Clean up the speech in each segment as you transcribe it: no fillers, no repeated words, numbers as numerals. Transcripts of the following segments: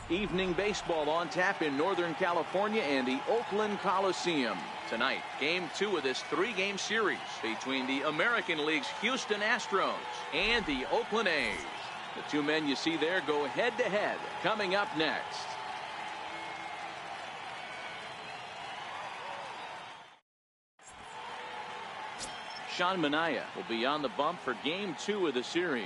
Evening baseball on tap in Northern California and the Oakland Coliseum. Tonight, game 2 of this 3-game series between the American League's Houston Astros and the Oakland A's. The two men you see there go head-to-head coming up next. Sean Manaea will be on the bump for game 2 of the series.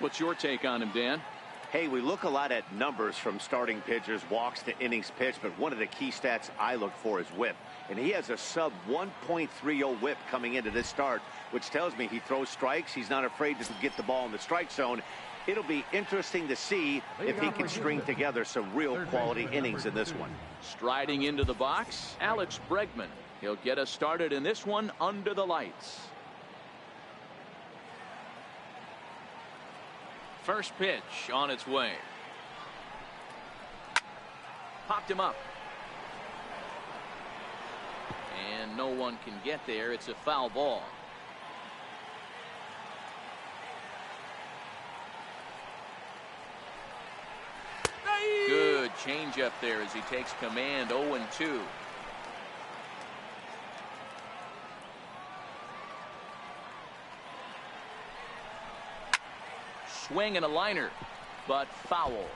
What's your take on him, Dan? Hey, we look a lot at numbers from starting pitchers, walks to innings pitched, but one of the key stats I look for is whip. And he has a sub 1.30 whip coming into this start, which tells me he throws strikes. He's not afraid to get the ball in the strike zone. It'll be interesting to see if he can string together some real quality innings in this one. Striding into the box, Alex Bregman. He'll get us started in this one under the lights. First pitch on its way. Popped him up. And no one can get there. It's a foul ball. Good changeup there as he takes command. 0-2. Swing and a liner, but foul.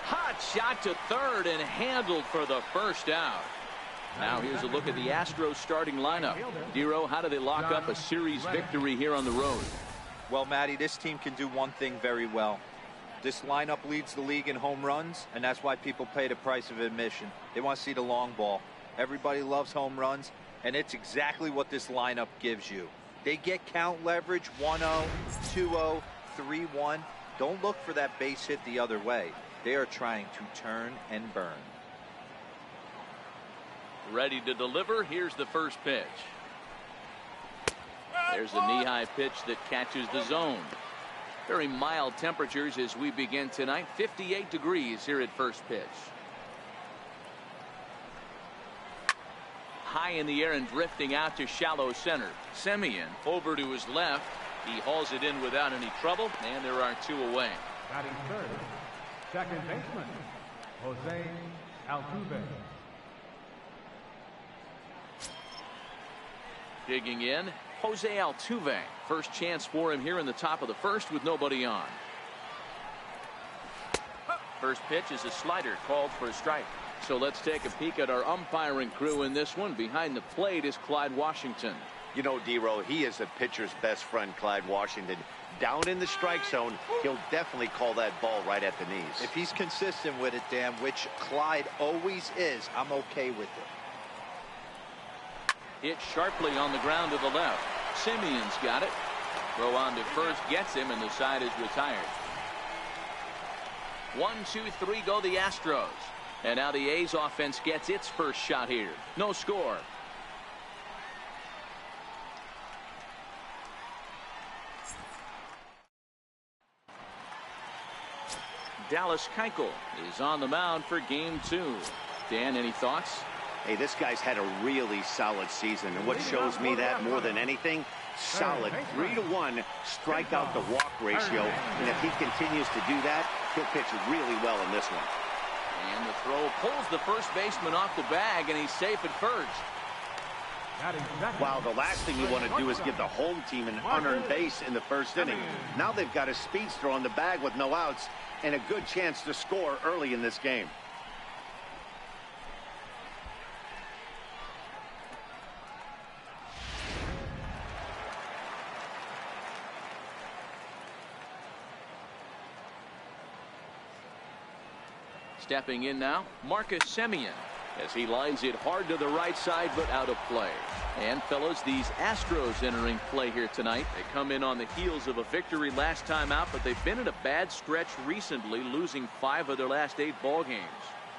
Hot shot to third and handled for the first out. Now here's a look at the Astros starting lineup. Dero, how do they lock up a series victory here on the road? Well, Matty, this team can do one thing very well. This lineup leads the league in home runs, and that's why people pay the price of admission. They want to see the long ball. Everybody loves home runs, and it's exactly what this lineup gives you. They get count leverage 1-0, 2-0, 3-1. Don't look for that base hit the other way. They are trying to turn and burn. Ready to deliver. Here's the first pitch. There's a knee-high pitch that catches the zone. Very mild temperatures as we begin tonight. 58 degrees here at first pitch. High in the air and drifting out to shallow center. Semien over to his left. He hauls it in without any trouble, and there are 2 away. Batting third, second baseman, Jose Altuve. Digging in, Jose Altuve. First chance for him here in the top of the first with nobody on. First pitch is a slider called for a strike. So let's take a peek at our umpiring crew in this one. Behind the plate is Clyde Washington. You know, Dero, he is a pitcher's best friend, Clyde Washington. Down in the strike zone, he'll definitely call that ball right at the knees. If he's consistent with it, Dan, which Clyde always is, I'm okay with it. Hit sharply on the ground to the left. Semien's got it. Throw on to first, gets him, and the side is retired. 1, 2, 3 go the Astros. And now the A's offense gets its first shot here. No score. Dallas Keuchel is on the mound for game 2. Dan, any thoughts? Hey, this guy's had a really solid season, and what shows me that more than anything, solid 3-to-1 strikeout to walk ratio, and if he continues to do that, he'll pitch really well in this one. And the throw pulls the first baseman off the bag, and he's safe at first. Wow, the last thing you want to do is give the home team an unearned base in the first inning. Now they've got a speedster on the bag with no outs and a good chance to score early in this game. Stepping in now, Marcus Semien, as he lines it hard to the right side, but out of play. And fellas, these Astros entering play here tonight. They come in on the heels of a victory last time out, but they've been in a bad stretch recently, losing 5 of their last 8 ball games.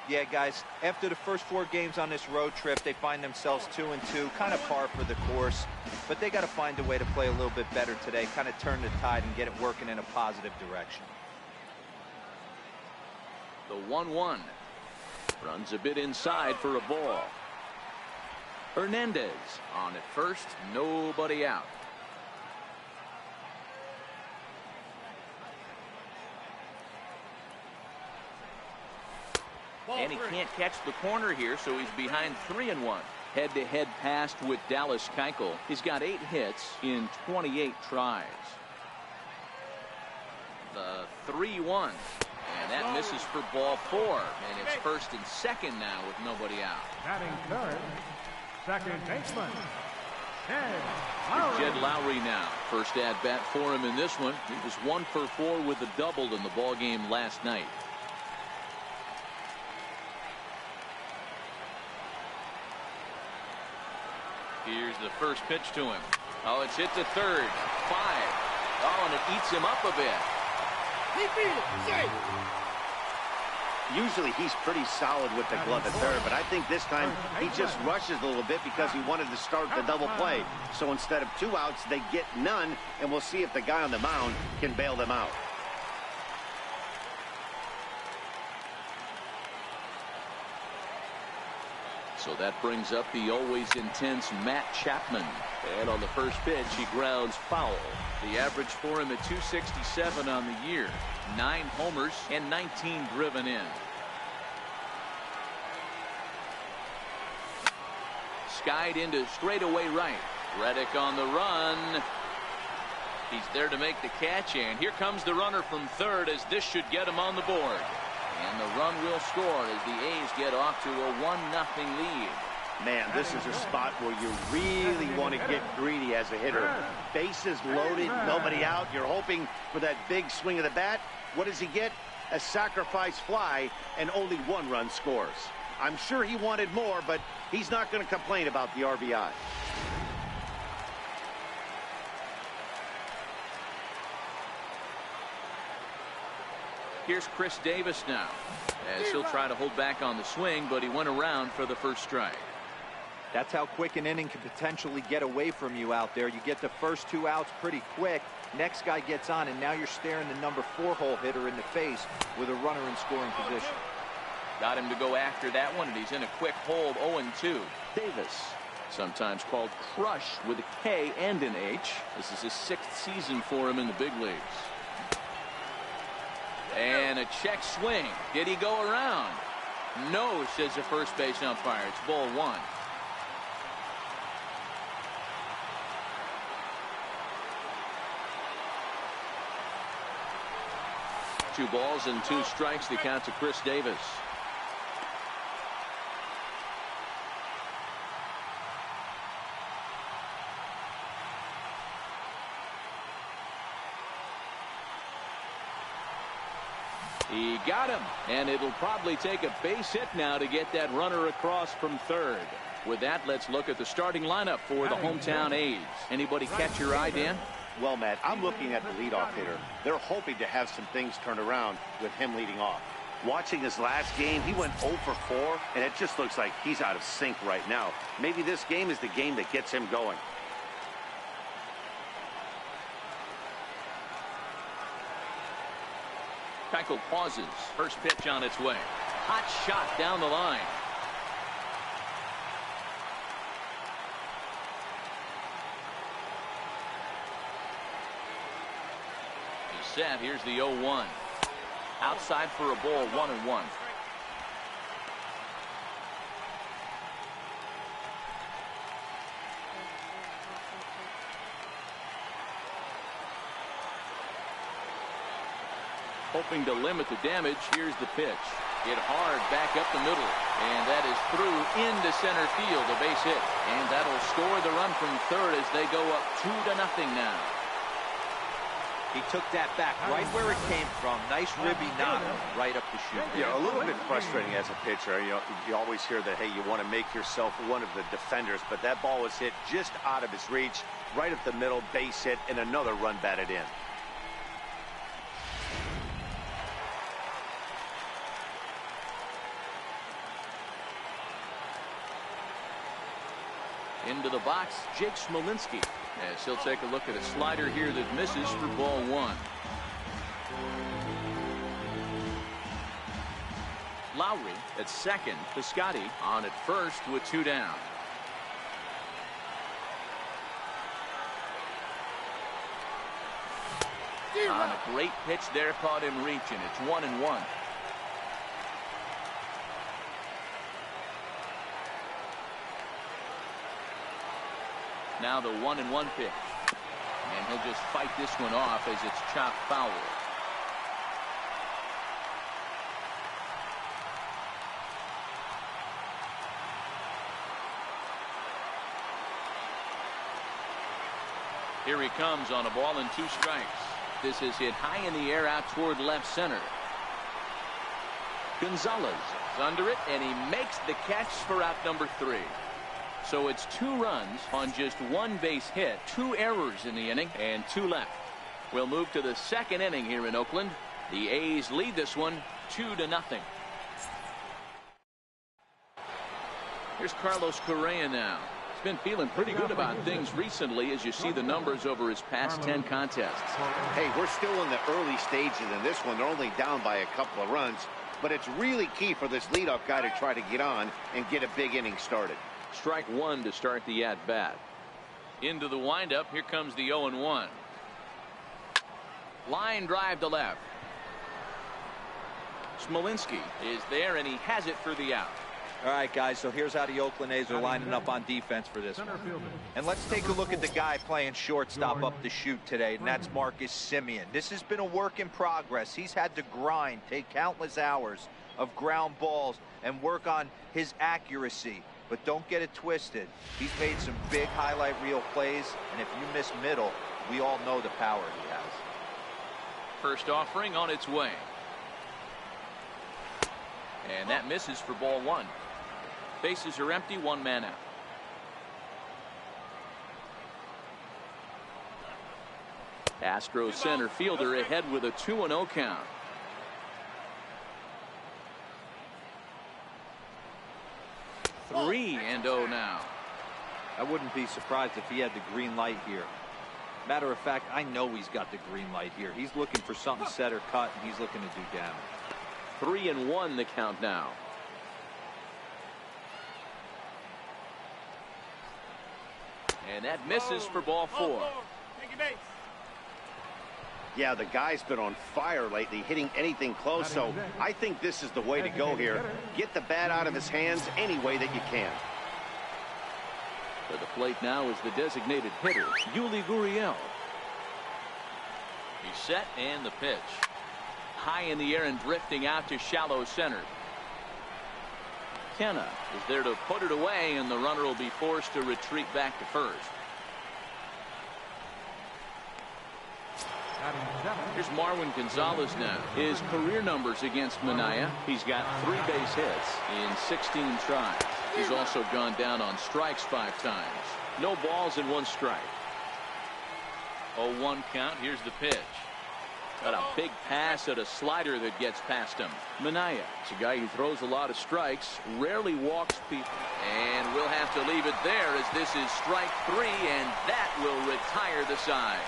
Yeah, guys, after the first 4 games on this road trip, they find themselves 2-2, kind of par for the course. But they got to find a way to play a little bit better today, kind of turn the tide and get it working in a positive direction. The 1-1 runs a bit inside for a ball. Hernandez on at first, nobody out. And he can't catch the corner here, so he's behind 3-1. Head-to-head passed with Dallas Keuchel. He's got 8 hits in 28 tries. The 3-1. And that misses for ball 4. And it's first and second now with nobody out. Batting third, second baseman, Jed Lowry now. First at bat for him in this one. He was 1 for 4 with a double in the ball game last night. Here's the first pitch to him. Oh, it's hit to third. 5. Oh, and it eats him up a bit. Usually he's pretty solid with the glove at third, but I think this time he just rushes a little bit because he wanted to start the double play. So instead of 2 outs, they get none, and we'll see if the guy on the mound can bail them out. So that brings up the always intense Matt Chapman. And on the first pitch, he grounds foul. The average for him at 267 on the year. 9 homers and 19 driven in. Skied into straightaway right. Reddick on the run. He's there to make the catch, and here comes the runner from third as this should get him on the board. And the run will score as the A's get off to a 1-0 lead. Man, this is a spot where you really want to get greedy as a hitter. Bases loaded, nobody out. You're hoping for that big swing of the bat. What does he get? A sacrifice fly, and only 1 run scores. I'm sure he wanted more, but he's not going to complain about the RBI. Here's Chris Davis now, as he'll try to hold back on the swing, but he went around for the first strike. That's how quick an inning can potentially get away from you out there. You get the first 2 outs pretty quick. Next guy gets on, and now you're staring the number 4 hole hitter in the face with a runner in scoring position. Got him to go after that one, and he's in a quick hold. 0-2. Davis, sometimes called Crush with a K and an H. This is his 6th season for him in the big leagues. And a check swing. Did he go around? No, says the first base umpire. It's ball 1. Two balls and 2 strikes to count to Chris Davis. He got him, and it'll probably take a base hit now to get that runner across from third. With that, let's look at the starting lineup for the hometown A's. Anybody catch your eye, Dan? Well, Matt, I'm looking at the leadoff hitter. They're hoping to have some things turned around with him leading off. Watching his last game, he went 0 for 4, and it just looks like he's out of sync right now. Maybe this game is the game that gets him going. Keuchel pauses. First pitch on its way. Hot shot down the line. He's set. Here's the 0-1. Outside for a ball, 1-1. Hoping to limit the damage. Here's the pitch. Hit hard back up the middle. And that is through into center field. A base hit. And that'll score the run from third as they go up 2-0 now. He took that back right where it came from. Nice ribby knock right up the chute. Yeah, a little bit frustrating as a pitcher. You know, you always hear that, hey, you want to make yourself one of the defenders, but that ball was hit just out of his reach, right up the middle, base hit, and another run batted in. Into the box, Jake Smolinski, as he'll take a look at a slider here that misses for ball 1. Lowry at second. Piscotty on at first with 2 down. On a great pitch there, caught him reaching. It's 1-1. Now the 1-1 pitch. And he'll just fight this one off as it's chopped foul. Here he comes on a ball and 2 strikes. This is hit high in the air out toward left center. Gonzalez is under it, and he makes the catch for out number 3. So it's 2 runs on just 1 base hit, 2 errors in the inning, and 2 left. We'll move to the 2nd inning here in Oakland. The A's lead this one 2-0. Here's Carlos Correa now. He's been feeling pretty good about things recently as you see the numbers over his past 10 contests. Hey, we're still in the early stages in this one. They're only down by a couple of runs, but it's really key for this leadoff guy to try to get on and get a big inning started. Strike 1 to start the at-bat. Into the windup. Here comes the 0-1. Line drive to left. Smolinski is there, and he has it for the out. All right, guys, so here's how the Oakland A's are lining up on defense for this one. And let's take a look at the guy playing shortstop up the chute today, and that's Marcus Semien. This has been a work in progress. He's had to grind, take countless hours of ground balls, and work on his accuracy. But don't get it twisted. He's made some big highlight reel plays, and if you miss middle, we all know the power he has. First offering on its way. And that misses for ball 1. Bases are empty, 1 man out. Astros center fielder ahead with a 2-0 count. Three and 0 now. I wouldn't be surprised if he had the green light here. Matter of fact, I know he's got the green light here. He's looking for something set or cut, and he's looking to do damage. 3-1 the count now. And that misses for ball 4. Yeah, the guy's been on fire lately, hitting anything close, so I think this is the way to go here. Get the bat out of his hands any way that you can. To the plate now is the designated hitter, Yuli Gurriel. He's set, and the pitch. High in the air and drifting out to shallow center. Kenna is there to put it away, and the runner will be forced to retreat back to first. Here's Marwin Gonzalez now. His career numbers against Minaya. He's got 3 base hits in 16 tries. He's also gone down on strikes 5 times. No balls and 1 strike. 0-1 count. Here's the pitch. Got a big pass at a slider that gets past him. Minaya is a guy who throws a lot of strikes, rarely walks people. And we'll have to leave it there as this is strike 3, and that will retire the side.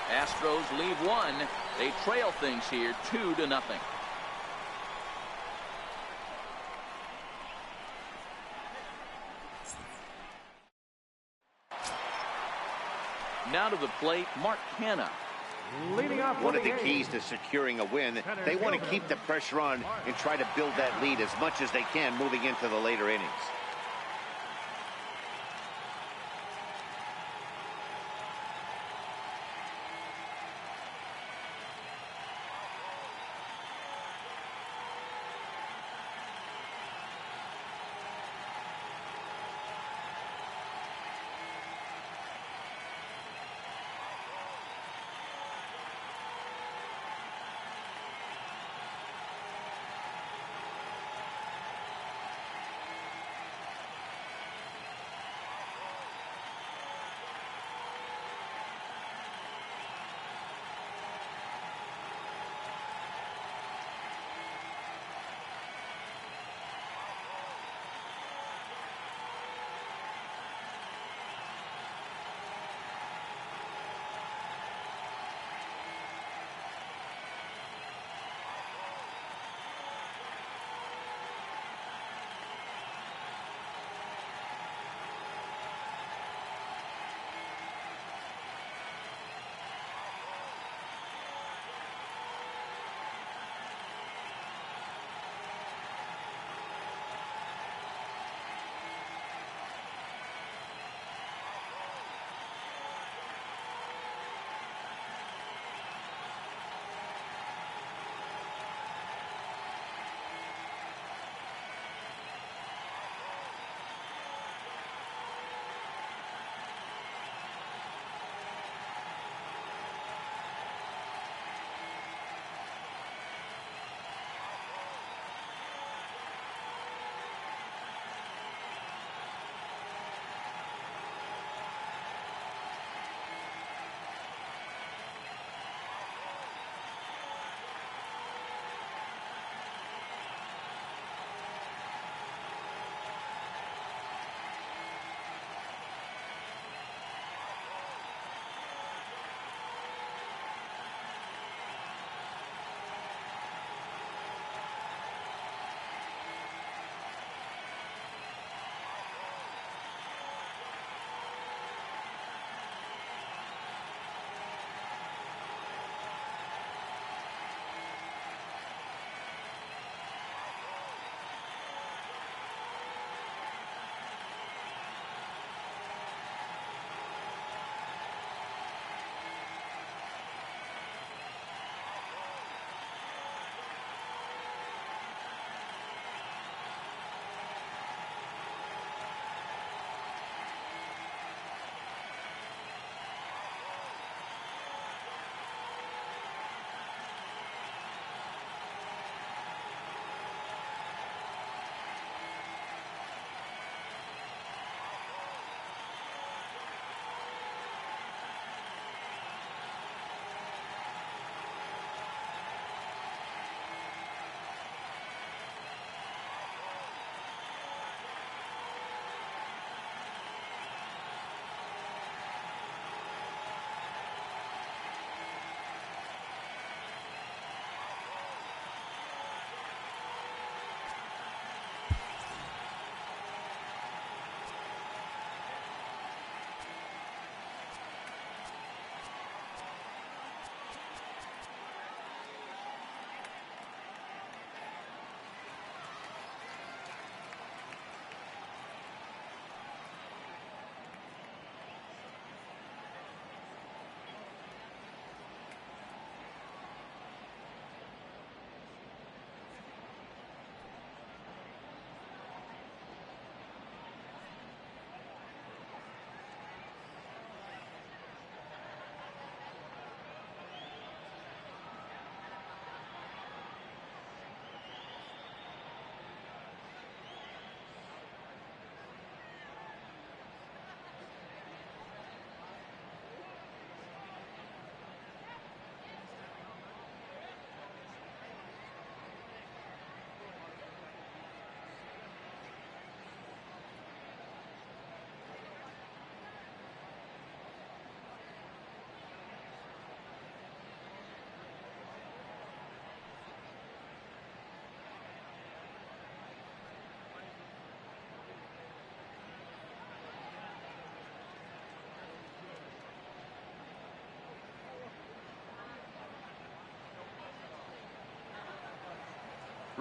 Astros leave 1. They trail things here 2-0. Now to the plate, Mark Canha. One of the keys to securing a win, they want to keep the pressure on and try to build that lead as much as they can moving into the later innings.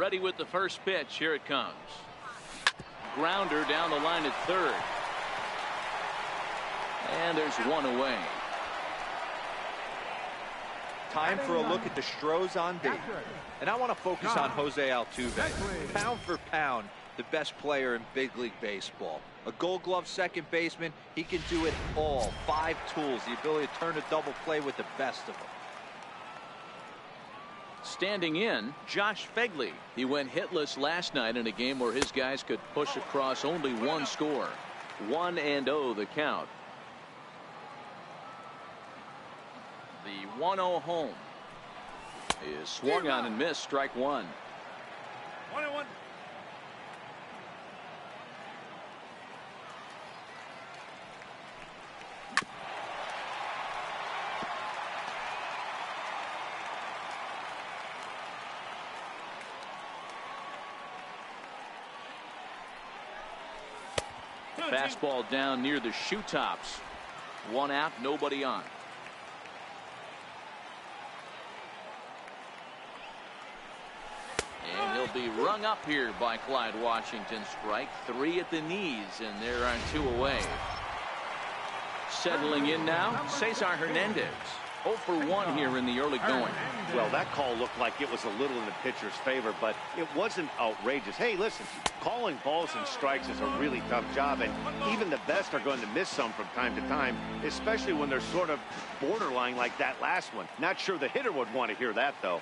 Ready with the first pitch. Here it comes. Grounder down the line at third. And there's one away. Time for a look at the Astros on D. And I want to focus on Jose Altuve. Pound for pound, the best player in big league baseball. A Gold Glove second baseman, he can do it all. 5 tools, the ability to turn a double play with the best of them. Standing in, Josh Phegley. He went hitless last night in a game where his guys could push across only one score. 1-0 the count. The 1-0 home is swung on and missed. Strike one. 1-1. Fastball down near the shoe tops. 1 out, nobody on. And he'll be rung up here by Clyde Washington. Strike 3 at the knees, and there are 2 away. Settling in now, Cesar Hernandez. 0 for 1 here in the early going. Well, that call looked like it was a little in the pitcher's favor, but it wasn't outrageous. Hey, listen, calling balls and strikes is a really tough job, and even the best are going to miss some from time to time, especially when they're sort of borderline like that last one. Not sure the hitter would want to hear that, though.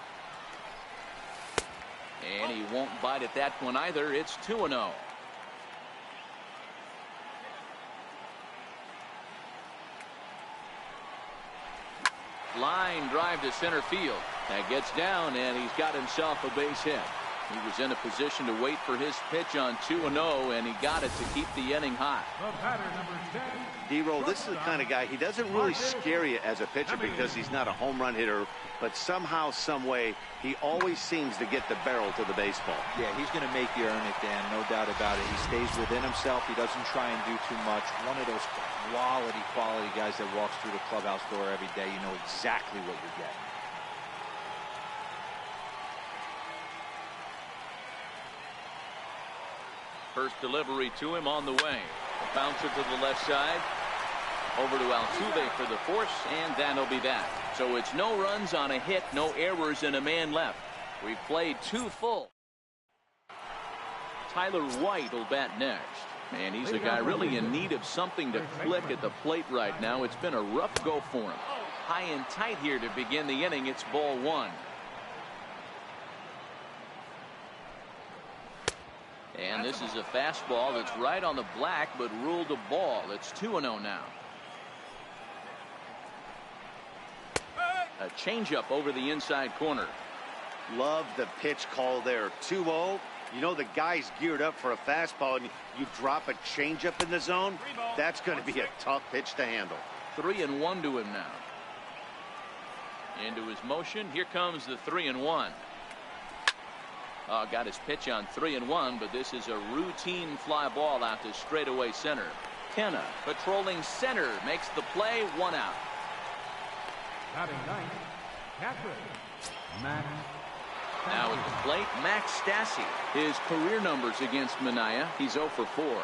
And he won't bite at that one either. It's 2-0. Line drive to center field. That gets down, and he's got himself a base hit. He was in a position to wait for his pitch on 2-0, and he got it to keep the inning hot. D-Roll, this is the kind of guy, he doesn't really scare you as a pitcher because he's not a home run hitter, but somehow, some way, he always seems to get the barrel to the baseball. Yeah, he's going to make you earn it, Dan, no doubt about it. He stays within himself. He doesn't try and do too much. One of those quality guys that walks through the clubhouse door every day. You know exactly what you're getting. First delivery to him on the way. A bouncer to the left side. Over to Altuve for the force, and that'll be that. So it's no runs on a hit, no errors, and a man left. We've played 2 full. Tyler White will bat next. And he's a guy really in need of something to click at the plate right now. It's been a rough go for him. High and tight here to begin the inning. It's ball 1. And this is a fastball that's right on the black, but ruled a ball. It's 2-0 now. A changeup over the inside corner. Love the pitch call there. 2-0. You know the guy's geared up for a fastball, and you drop a changeup in the zone. That's going to be a tough pitch to handle. 3-1 to him now. Into his motion. Here comes the 3-1. Got his pitch on 3-1, but this is a routine fly ball out to straightaway center. Kenna patrolling center makes the play. 1 out. Batting ninth, catcher, Max. Now at the plate, Max Stassi. His career numbers against Minaya, he's 0 for 4.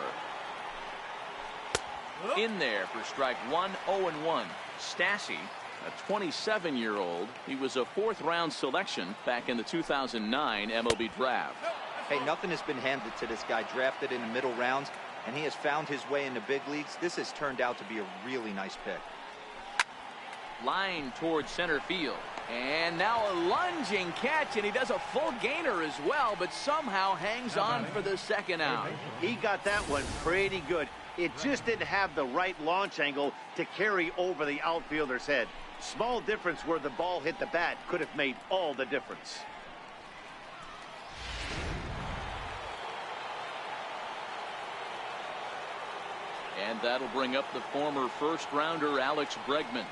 In there for strike 1, 0-1. Stassi, a 27-year-old. He was a 4th-round selection back in the 2009 MLB draft. Hey, nothing has been handed to this guy. Drafted in the middle rounds, and he has found his way in the big leagues. This has turned out to be a really nice pick. Line towards center field. And now a lunging catch, and he does a full gainer as well, but somehow hangs on for the 2nd out. He got that one pretty good. It just didn't have the right launch angle to carry over the outfielder's head. Small difference where the ball hit the bat could have made all the difference. And that'll bring up the former first-rounder Alex Bregman.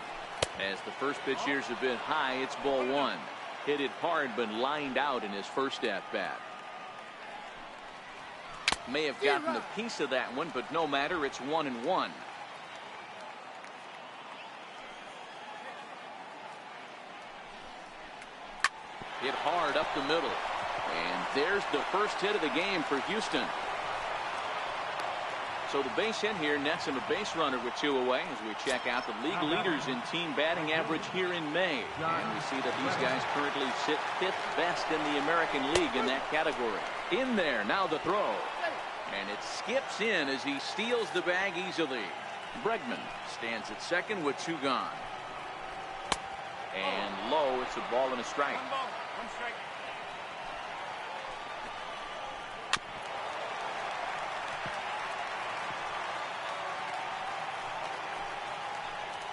As the first pitch here's a bit high, it's ball 1. Hit it hard, but lined out in his first at-bat. May have gotten a piece of that one, but no matter, it's 1-1. Hit hard up the middle. And there's the first hit of the game for Houston. So the base hit here nets him a base runner with 2 away as we check out the league leaders in team batting average here in May. And we see that these guys currently sit 5th best in the American League in that category. In there, now the throw. And it skips in as he steals the bag easily. Bregman stands at second with 2 gone. And Lowe, it's a ball and a strike. 1 ball, 1 strike.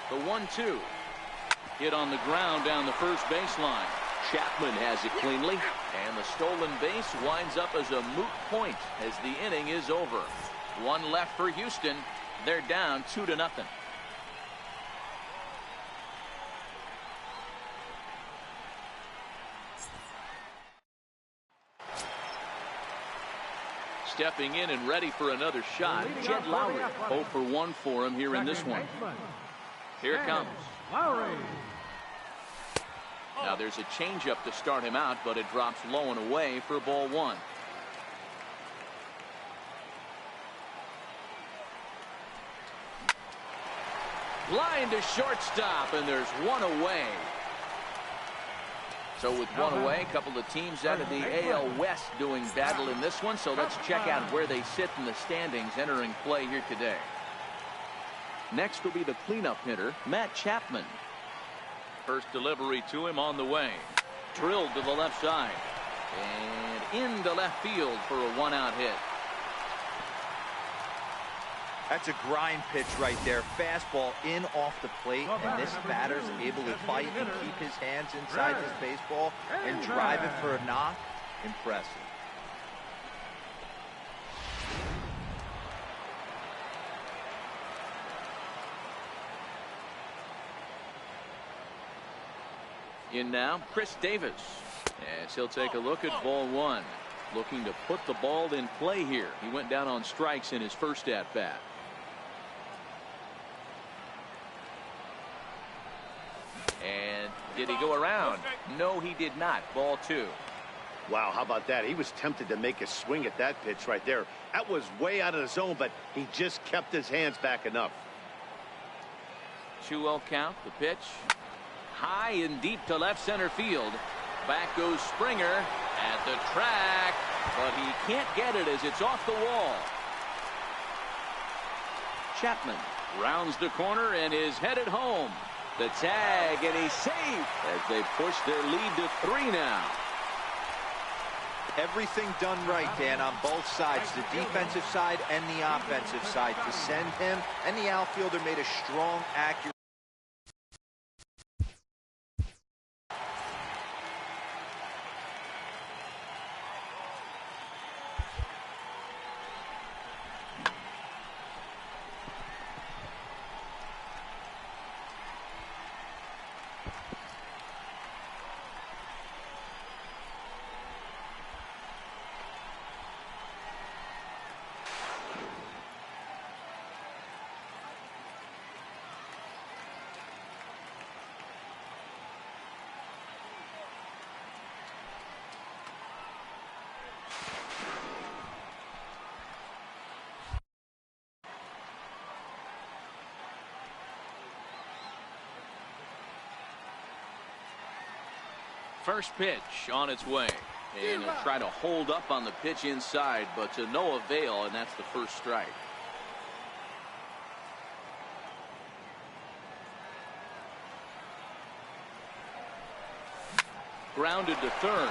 The 1-2 hit on the ground down the first baseline. Chapman has it cleanly, and the stolen base winds up as a moot point as the inning is over. 1 left for Houston. They're down 2-0. Stepping in and ready for another shot, Jed Lowe. 0 for 1 for him here in this one. Here it comes. Now there's a changeup to start him out, but it drops low and away for ball 1. Line to shortstop, and there's 1 away. So with 1 away, a couple of teams out of the AL West doing battle in this one. So let's check out where they sit in the standings entering play here today. Next will be the cleanup hitter, Matt Chapman. First delivery to him on the way. Drilled to the left side. And into left field for a 1-out hit. That's a grind pitch right there. Fastball in off the plate, and this batter's able to fight and keep his hands inside this baseball and drive it for a knock. Impressive. In now, Chris Davis, as he'll take a look at ball 1. Looking to put the ball in play here. He went down on strikes in his first at-bat. And did he go around? No, he did not. Ball 2. Wow, how about that? He was tempted to make a swing at that pitch right there. That was way out of the zone, but he just kept his hands back enough. 2-0 count. The pitch. High and deep to left center field. Back goes Springer at the track, but he can't get it as it's off the wall. Chapman rounds the corner and is headed home. The tag, and he's safe as they push their lead to 3 now. Everything done right, Dan, on both sides, the defensive side and the offensive side, to send him, and the outfielder made a strong, accurate. First pitch on its way, and he'll try to hold up on the pitch inside, but to no avail, and that's the first strike. Grounded to third.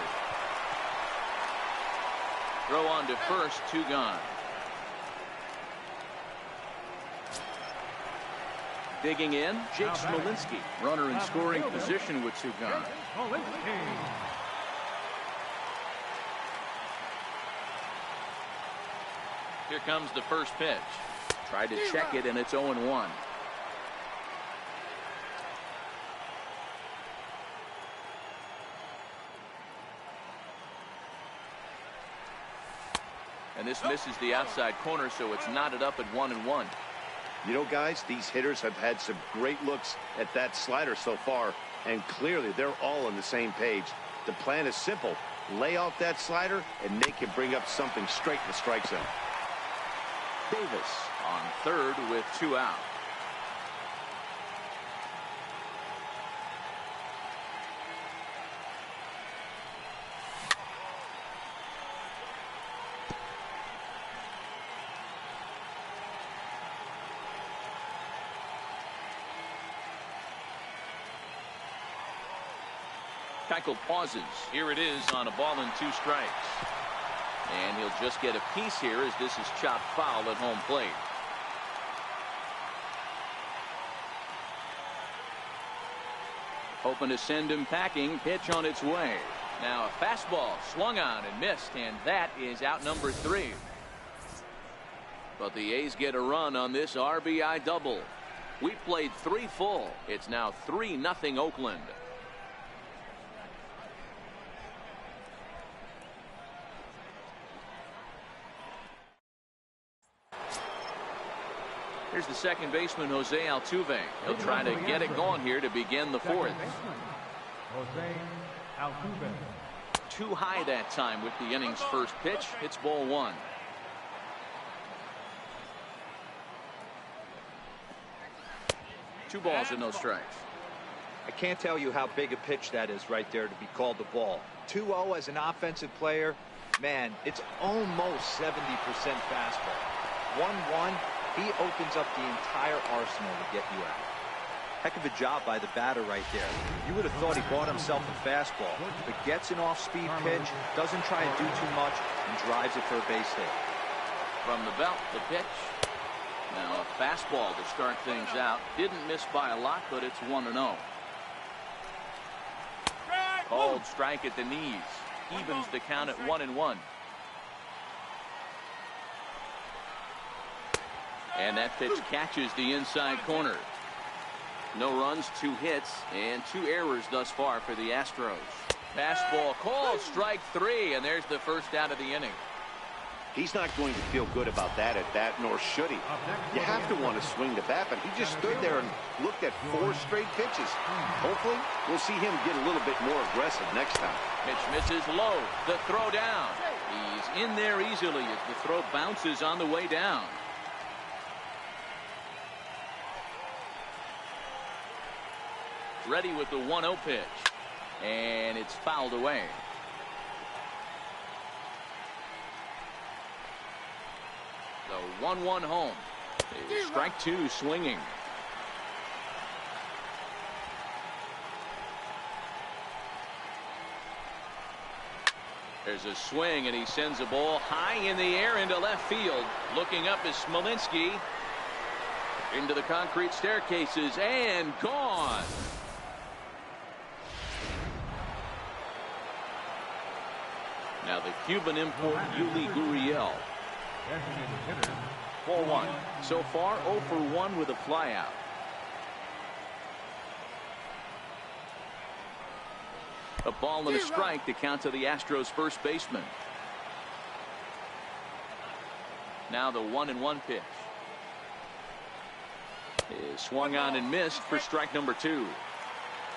Throw on to first, 2 gone. Digging in, Jake Smolinski, runner in scoring position with 2 gone. Here comes the first pitch. Tried to check it, and it's 0-1. And this misses the outside corner, so it's knotted up at 1-1. You know, guys, these hitters have had some great looks at that slider so far, and clearly they're all on the same page. The plan is simple. lay off that slider, and they can bring up something straight in the strike zone. Davis on third with 2 out. Keuchel pauses. Here it is on a ball and 2 strikes. And he'll just get a piece here as this is chopped foul at home plate. Hoping to send him packing. Pitch on its way. Now a fastball swung on and missed, and that is out number 3. But the A's get a run on this RBI double. We played 3 full. It's now 3-0 Oakland. Here's the second baseman, Jose Altuve. He'll try to get it going here to begin the 4th. Jose Altuve. Too high that time with the inning's first pitch. It's ball 1. Two balls and no strikes. I can't tell you how big a pitch that is right there to be called the ball. 2-0 as an offensive player, man, it's almost 70% fastball. 1-1. He opens up the entire arsenal to get you out. Heck of a job by the batter right there. You would have thought he bought himself a fastball, but gets an off-speed pitch, doesn't try and do too much, and drives it for a base hit. From the belt, the pitch. Now a fastball to start things out. Didn't miss by a lot, but it's 1-0. Called strike at the knees. Evens the count at 1-1. And that pitch catches the inside corner. No runs, 2 hits, and 2 errors thus far for the Astros. Fastball called, strike 3, and there's the first out of the inning. He's not going to feel good about that at bat, nor should he. You have to want to swing the bat, but he just stood there and looked at 4 straight pitches. Hopefully, we'll see him get a little bit more aggressive next time. Pitch misses low. The throw down. He's in there easily as the throw bounces on the way down. Ready with the 1-0 pitch. And it's fouled away. The 1-1 home. Strike 2 swinging. There's a swing and he sends a ball high in the air into left field. Looking up is Smolinski. Into the concrete staircases and gone. Now the Cuban import Yuli Gurriel. 4-1. So far 0 for 1 with a flyout. A ball and a strike to count to the Astros first baseman. Now the 1-1 pitch. Is swung on and missed for strike number 2.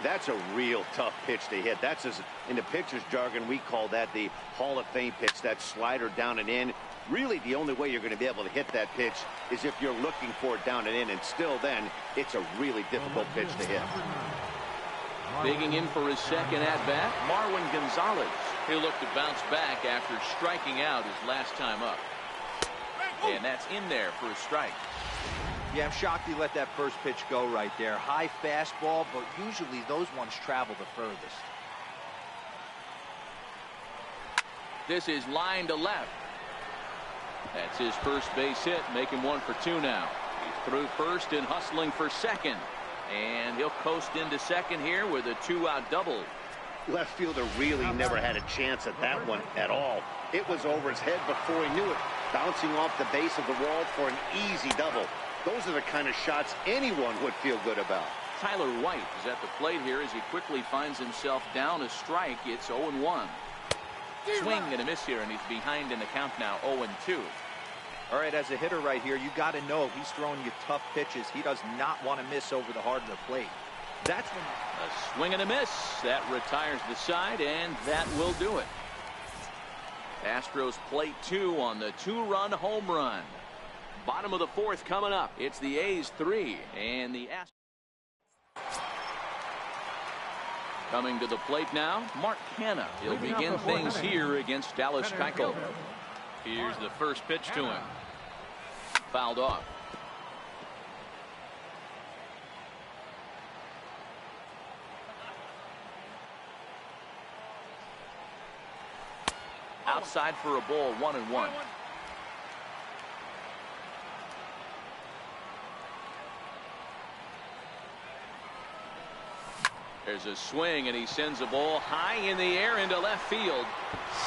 That's a real tough pitch to hit. That's, as in the pitcher's jargon, we call that the Hall of Fame pitch. That slider down and in. Really, the only way you're going to be able to hit that pitch is if you're looking for it down and in, and still then, it's a really difficult pitch to hit. Digging in for his second at-bat, Marwin Gonzalez. He'll look to bounce back after striking out his last time up. And that's in there for a strike. Yeah, I'm shocked he let that first pitch go right there. High fastball, but usually those ones travel the furthest. This is line to left. That's his first base hit, making 1 for 2 now. He's through first and hustling for second. And he'll coast into second here with a 2-out double. Left fielder really never had a chance at that one at all. It was over his head before he knew it, bouncing off the base of the wall for an easy double. Those are the kind of shots anyone would feel good about. Tyler White is at the plate here as he quickly finds himself down a strike. It's 0-1. Swing and a miss here, and he's behind in the count now, 0-2. All right, as a hitter right here, you got to know if he's throwing you tough pitches, he does not want to miss over the heart of the plate. That's when a swing and a miss. That retires the side, and that will do it. Astros plate 2 on the 2-run home run. Bottom of the 4th coming up. It's the A's 3 and the Astros. Coming to the plate now, Mark Hanna. He'll begin things here against Dallas Keuchel. Here's the first pitch to him. Fouled off. Outside for a ball, 1-1. There's a swing, and he sends a ball high in the air into left field.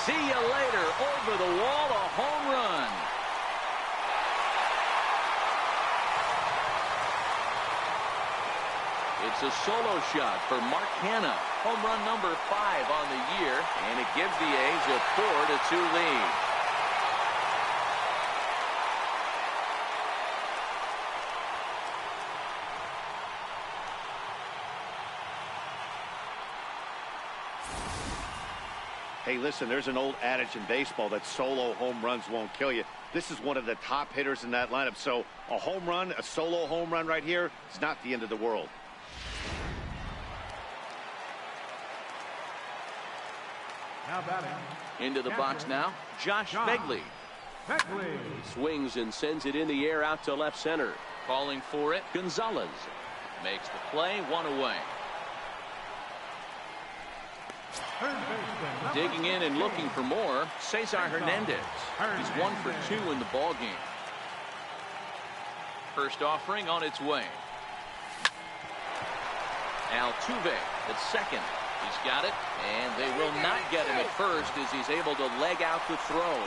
See you later. Over the wall, a home run. It's a solo shot for Mark Hanna. Home run number 5 on the year, and it gives the A's a 4-2 lead. Hey, listen, there's an old adage in baseball that solo home runs won't kill you. This is one of the top hitters in that lineup. So a home run, a solo home run right here, is not the end of the world. Now batting. Into the box now, Josh Begley. Swings and sends it in the air out to left center. Calling for it, Gonzalez. Makes the play, 1 away. Digging in and looking for more, Cesar Hernandez. He's 1 for 2 in the ballgame. First offering on its way. Altuve at second. He's got it, and they will not get him at first as he's able to leg out the throw.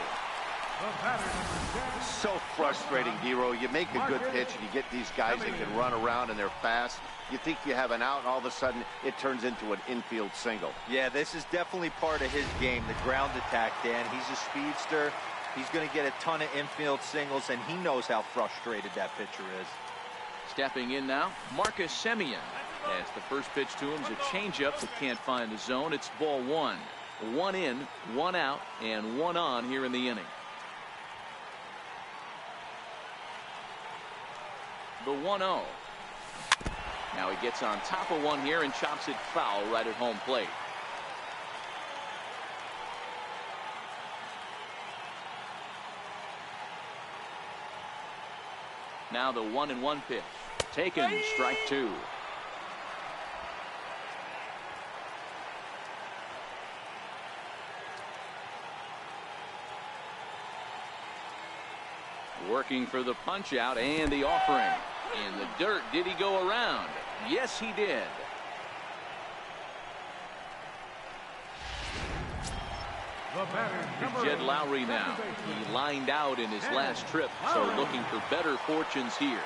So frustrating, Hero. You make a good pitch and you get these guys that can run around and they're fast. You think you have an out, and all of a sudden it turns into an infield single. Yeah, this is definitely part of his game, the ground attack, Dan. He's a speedster. He's going to get a ton of infield singles, and he knows how frustrated that pitcher is. Stepping in now, Marcus Semien. As the first pitch to him is a changeup that can't find the zone. It's ball 1. 1 in, 1 out, and 1 on here in the inning. The 1-0. Now he gets on top of one here and chops it foul right at home plate. Now the 1-1 pitch. Taken, strike 2. Working for the punch out and the offering. In the dirt, did he go around? Yes, he did. Jed Lowry now. He lined out in his last trip, so looking for better fortunes here.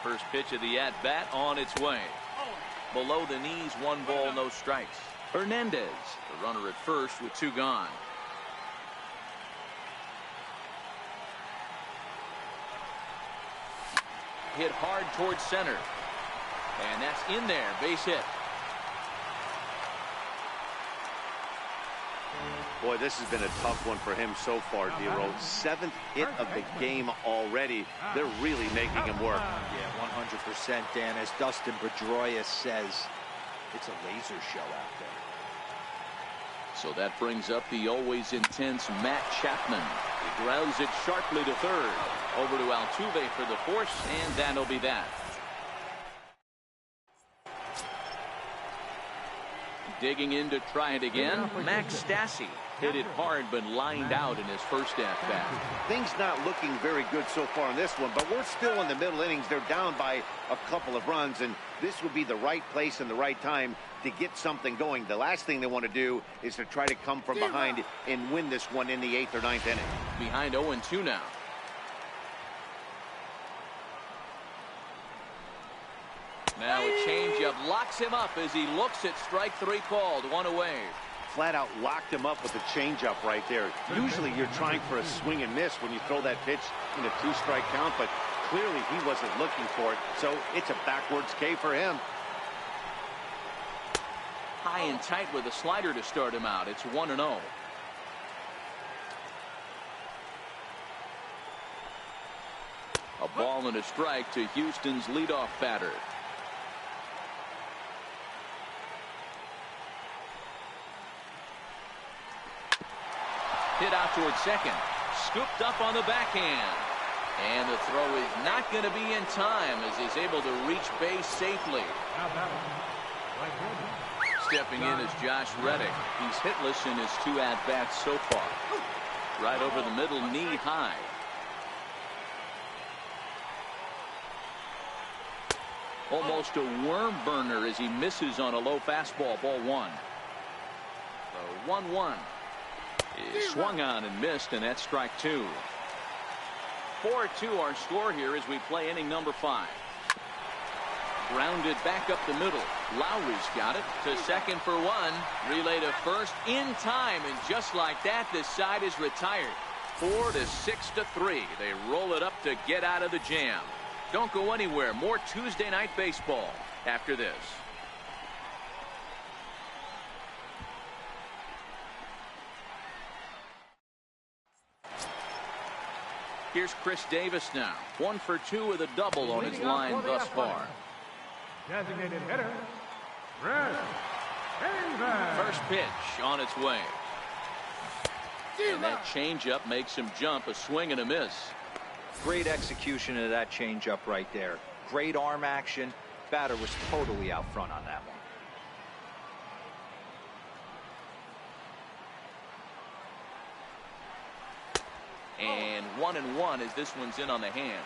First pitch of the at-bat on its way. Below the knees, 1 ball, no strikes. Hernandez, the runner at first with 2 gone. Hit hard towards center. And that's in there. Base hit. Boy, this has been a tough one for him so far, D-Roll. 7th hit of the game already. They're really making him work. Yeah, 100%, Dan. As Dustin Pedroia says, it's a laser show out there. So that brings up the always intense Matt Chapman. He grounds it sharply to third. Over to Altuve for the force, and that'll be that. Digging in to try it again, Max Stassi hit it hard but lined out in his first at-bat. Things not looking very good so far in this one, but we're still in the middle innings. They're down by a couple of runs, and this would be the right place and the right time to get something going. The last thing they want to do is to try to come from behind and win this one in the 8th or 9th inning. Behind 0-2 now. Now a changeup locks him up as he looks at strike 3 called. 1 away. Flat out locked him up with a changeup right there. Usually you're trying for a swing and miss when you throw that pitch in a 2-strike count, but clearly he wasn't looking for it, so it's a backwards K for him. High and tight with a slider to start him out. It's 1-0. A ball and a strike to Houston's leadoff batter. Hit out towards second. Scooped up on the backhand. And the throw is not going to be in time as he's able to reach base safely. Stepping in is Josh Reddick. He's hitless in his 2 at-bats so far. Right over the middle, knee high. Almost a worm burner as he misses on a low fastball. Ball 1. The 1-1 is swung on and missed, and that's strike 2. 4-2 our score here as we play inning number 5. Grounded back up the middle. Lowry's got it to second for 1. Relay to first in time, and just like that, this side is retired. 4-6-3. They roll it up to get out of the jam. Don't go anywhere. More Tuesday night baseball after this. Here's Chris Davis now. 1 for 2 with a double on his line thus far. Designated hitter, Chris Davis. First pitch on its way. And that changeup makes him jump. A swing and a miss. Great execution of that changeup right there. Great arm action. Batter was totally out front on that one. And 1-1 as this one's in on the hands.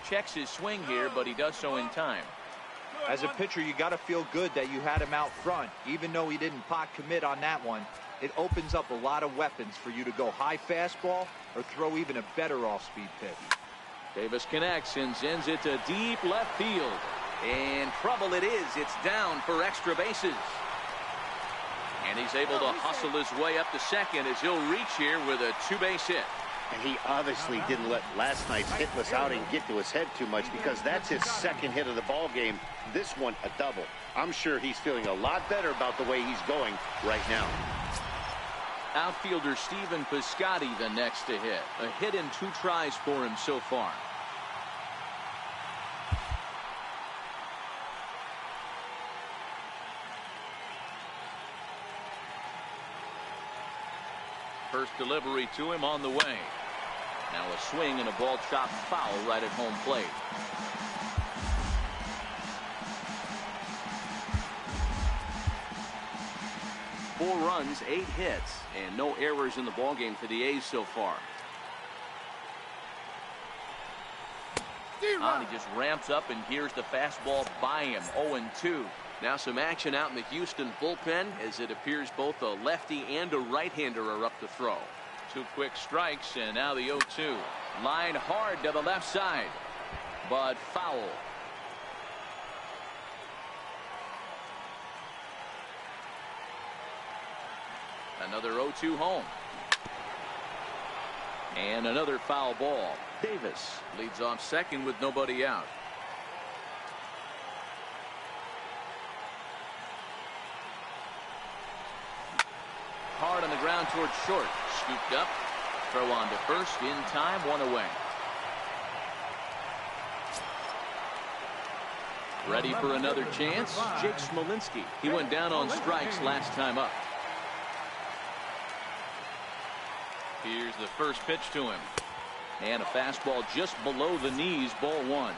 Checks his swing here, but he does so in time. As a pitcher, you got to feel good that you had him out front. Even though he didn't pot commit on that one, it opens up a lot of weapons for you to go high fastball or throw even a better off-speed pitch. Davis connects and sends it to deep left field. And trouble it is. It's down for extra bases. And he's able to hustle his way up to second as he'll reach here with a 2-base hit. And he obviously didn't let last night's hitless outing get to his head too much, because that's his second hit of the ball game. This one a double. I'm sure he's feeling a lot better about the way he's going right now. Outfielder Stephen Piscotty the next to hit. A hit in 2 tries for him so far. First delivery to him on the way. Now a swing and a ball chopped foul right at home plate. Four runs, 8 hits, and no errors in the ballgame for the A's so far. He just ramps up, and here's the fastball by him. 0-2. Now some action out in the Houston bullpen as it appears both a lefty and a right-hander are up to throw. 2 quick strikes, and now the 0-2. Line hard to the left side, but foul. Another 0-2 home. And another foul ball. Davis leads off second with nobody out. Hard on the ground towards short. Scooped up. Throw on to first in time. 1 away. Ready for another chance. Jake Smolinski. He went down on strikes last time up. Here's the first pitch to him. And a fastball just below the knees. Ball 1.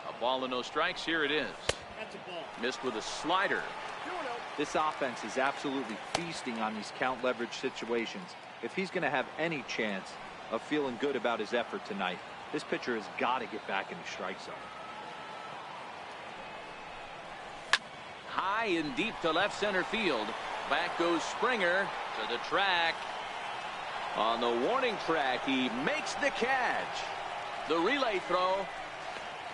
A ball and no strikes. Here it is. That's a ball. Missed with a slider. This offense is absolutely feasting on these count leverage situations. If he's going to have any chance of feeling good about his effort tonight, this pitcher has got to get back in the strike zone. High and deep to left center field. Back goes Springer to the track. On the warning track, he makes the catch. The relay throw.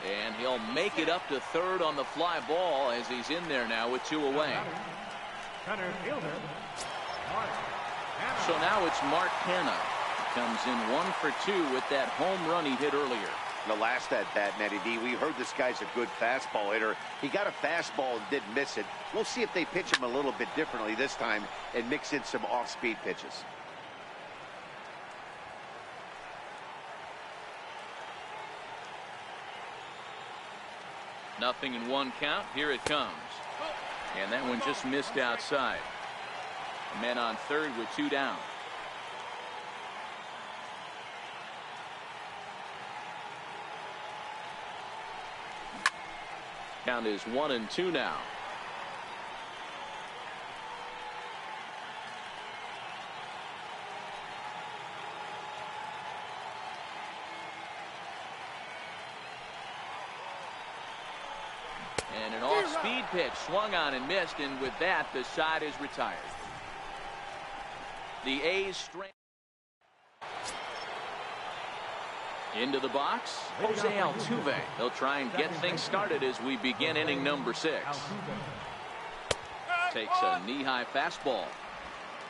And he'll make it up to third on the fly ball as he's in there now with 2 away. Center fielder, Mark Canha. So now it's Mark Canha. Comes in 1 for 2 with that home run he hit earlier. The last at bat, Matty D, we heard this guy's a good fastball hitter. He got a fastball and didn't miss it. We'll see if they pitch him a little bit differently this time and mix in some off-speed pitches. Nothing in 1 count. Here it comes. And that one just missed outside. Men on third with 2 down. Count is 1-2 now. And an off-speed pitch swung on and missed, and with that, the side is retired. The A's strength. Into the box, Jose Altuve. He'll try and get things started as we begin inning number 6. Takes a knee-high fastball.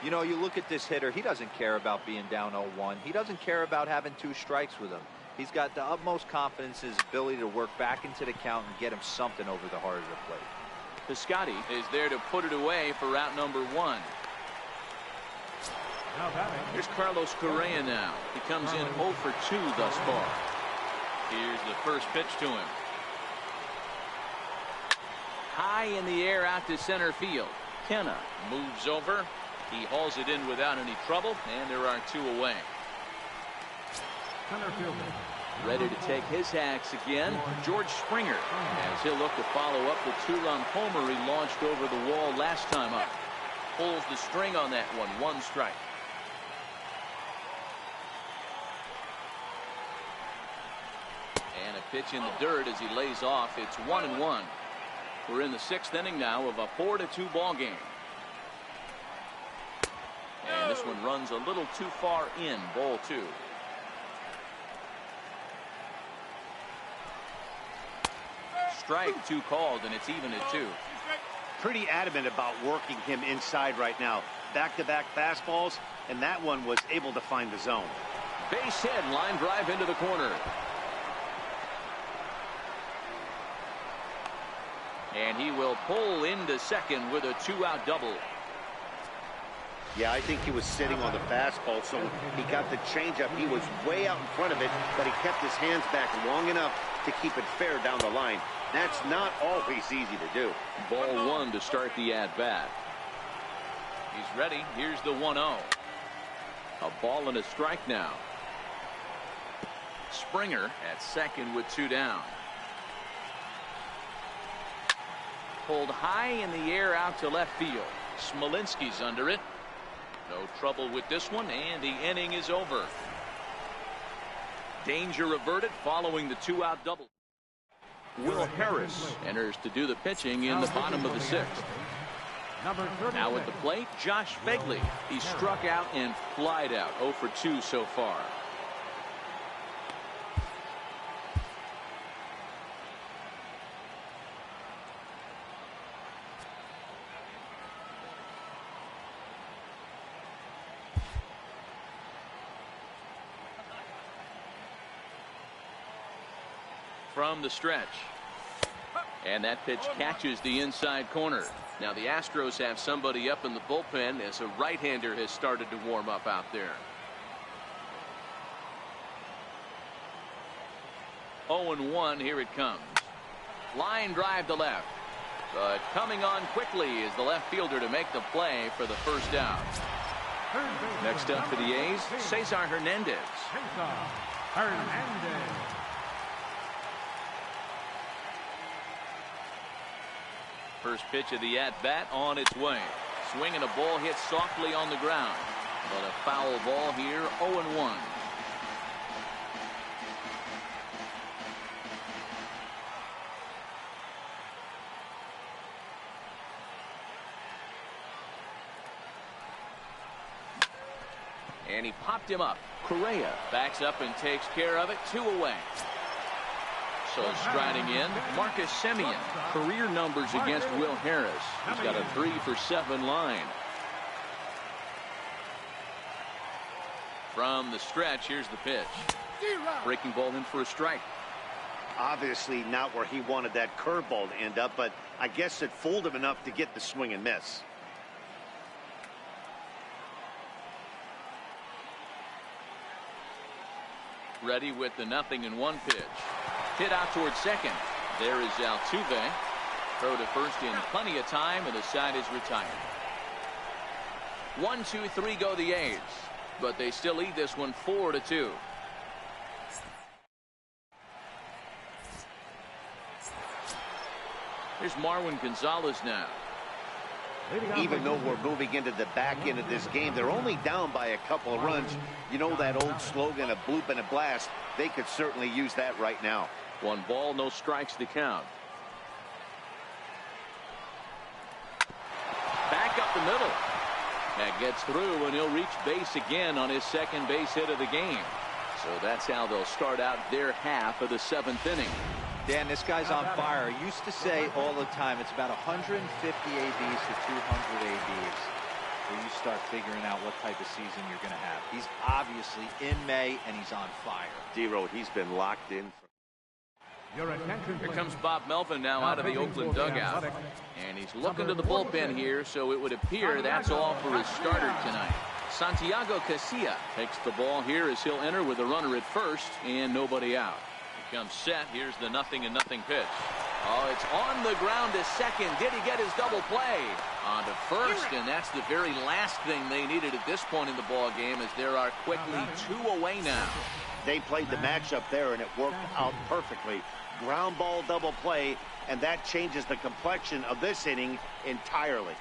You know, you look at this hitter, he doesn't care about being down 0-1. He doesn't care about having 2 strikes with him. He's got the utmost confidence in his ability to work back into the count and get him something over the heart of the plate. Piscotty is there to put it away for route number 1. Here's Carlos Correa now. He comes in 0 for 2 thus far. Here's the first pitch to him. High in the air out to center field. Canha moves over. He hauls it in without any trouble, and there are 2 away. Ready to take his hacks again, George Springer, as he'll look to follow up the 2-run homer he launched over the wall last time up. Pulls the string on that one. 1 strike. And a pitch in the dirt as he lays off. It's 1-1. We're in the 6th inning now of a 4-2 ball game. And this one runs a little too far in. Ball 2. Strike 2 called, and it's even at 2. Pretty adamant about working him inside right now. Back-to-back fastballs, and that one was able to find the zone. Base hit, line drive into the corner. And he will pull into second with a 2-out double. Yeah, I think he was sitting on the fastball, so he got the changeup. He was way out in front of it, but he kept his hands back long enough to keep it fair down the line. That's not always easy to do. Ball 1 to start the at-bat. He's ready. Here's the 1-0. A ball and a strike now. Springer at second with 2 down. Pulled high in the air out to left field. Smolinski's under it. No trouble with this one, and the inning is over. Danger averted following the 2-out double. Will Harris enters to do the pitching in the bottom of the 6th. Now at the plate, Josh Begley. He struck out and flied out. 0 for 2 so far. From the stretch. And that pitch catches the inside corner. Now the Astros have somebody up in the bullpen as a right-hander has started to warm up out there. 0-1, here it comes. Line drive to left. But coming on quickly is the left fielder to make the play for the first out. Next up for the A's, Cesar Hernandez. First pitch of the at-bat on its way. Swinging a ball hit softly on the ground. But a foul ball here, 0-1. And he popped him up. Correa backs up and takes care of it. 2 away. So striding in, Marcus Semien. Career numbers against Will Harris. He's got a 3-for-7 line. From the stretch, here's the pitch. Breaking ball in for a strike. Obviously not where he wanted that curveball to end up, but I guess it fooled him enough to get the swing and miss. Ready with the 0-1 pitch. Hit out towards second. There is Altuve. Throw to first in plenty of time, and the side is retired. 1-2-3 go the A's, but they still lead this one 4-2. Here's Marwin Gonzalez now. Even though we're moving into the back end of this game, they're only down by a couple of runs. You know that old slogan, a bloop and a blast. They could certainly use that right now. 1 ball, no strikes to count. Back up the middle. That gets through, and he'll reach base again on his second base hit of the game. So that's how they'll start out their half of the 7th inning. Dan, this guy's on fire. I used to say all the time, it's about 150 ABs to 200 ABs where you start figuring out what type of season you're going to have. He's obviously in May, and he's on fire. D-Road, he's been locked in. Your attention, Here comes Bob Melvin now out of the Oakland dugout. And he's looking to the bullpen here, so it would appear that's all for his starter tonight. Santiago Casilla takes the ball here as he'll enter with a runner at first and nobody out. Comes set. Here's the 0-0 pitch. Oh, it's on the ground to second. Did he get his double play? On to first, and that's the very last thing they needed at this point in the ball game, as there are quickly 2 away now. They played the matchup there, and it worked out perfectly. Ground ball double play, and that changes the complexion of this inning entirely.